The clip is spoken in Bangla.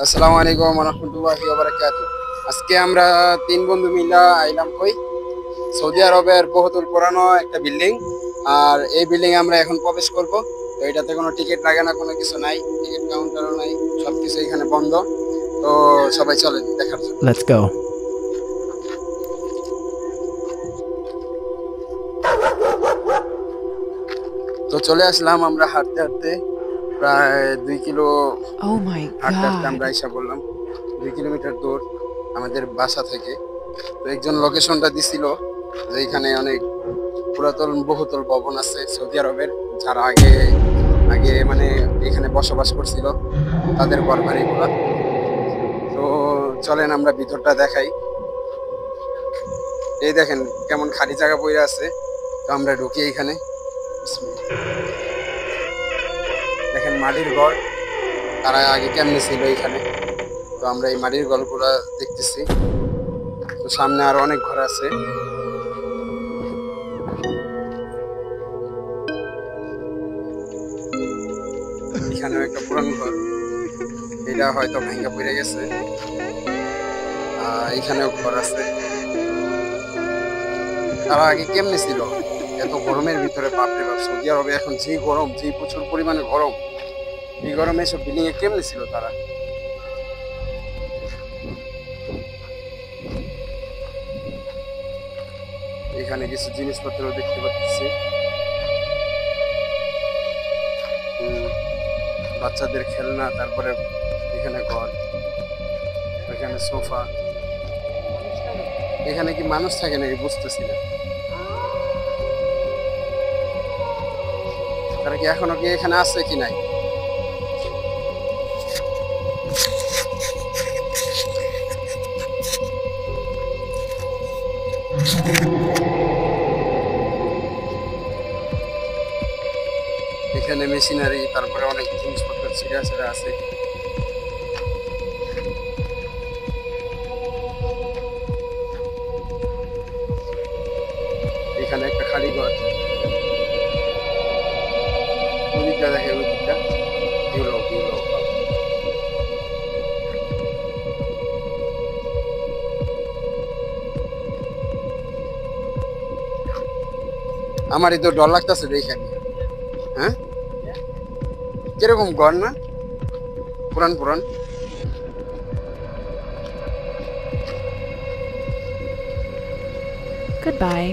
আসসালামু আলাইকুম ওয়া রাহমাতুল্লাহি ওয়া বারাকাতুহু। আজকে আমরা তিন বন্ধু মিলে আইলাম কই সৌদি আরবের বহুতল পুরানো একটা বিল্ডিং। আর এই বিল্ডিং আমরা এখন প্রবেশ করব। তো এটাতে কোনো টিকিট লাগে না, কোনো কিছু নাই, টিকিট কাউন্টারও নাই, সবকিছু এখানে বন্ধ। তো সবাই চলেন দেখার জন্য। Let's go. তো চলে আসলাম আমরা হাঁটতে হাঁটতে, প্রায় 2 কিলো Oh my হাঁটতে হাঁটতে আমরা God. এসে বললাম 2 কিলোমিটার দূর আমাদের বাসা থেকে। তো একজন লোকেশনটা দিছিল যে এখানে অনেক পুরাতন বহুতল ভবন আছে সৌদি আরবের, যারা আগে আগে মানে এখানে বসবাস করছিল, তাদের ঘর বাড়িগুলা। তো চলেন আমরা ভিতরটা দেখাই। এই দেখেন কেমন খালি জায়গা পড়ে আছে। তো আমরা ঢুকি এখানে। দেখেন মাটির ঘর, তারা আগে কেমনে ছিল এখানে। তো আমরা এই মাটির ঘরগুলা দেখতেছি। তো সামনে আরো অনেক ঘর আছে। এখানেও একটা পুরান ঘর, এটা হয়তো ভাঙা পড়ে গেছে। এখানেও ঘর আছে। তারা আগে কেমনে ছিল এত গরমের ভিতরে? বাপরে বাপ, সৌদি আরবে এখন যে গরম, যে প্রচুর পরিমাণে গরম, এই গরমে সব বিল্ডিং এ কেমনে ছিল তারা? এখানে কিছু জিনিসপত্র দেখতে পাচ্ছি। বাচ্চাদের খেলনা, তারপরে এখানে ঘর, এখানে সোফা। এখানে কি মানুষ থাকে নাকি বুঝতেছি না। তারা কি এখনো কি এখানে আছে কি নাই? এখানে মেশিনারি, তারপরে অনেক জিনিসপত্র ছিঁড়া ছিঁড়া আছে। এখানে একটা খালি ঘর, ওই দিকটা দেখে, ওই দিকটা এগুলো এগুলো। আমারই তো ডর লাগতেছে দেখে। হ্যাঁ, কিরকম ঘর না, পুরান পুরান। Goodbye.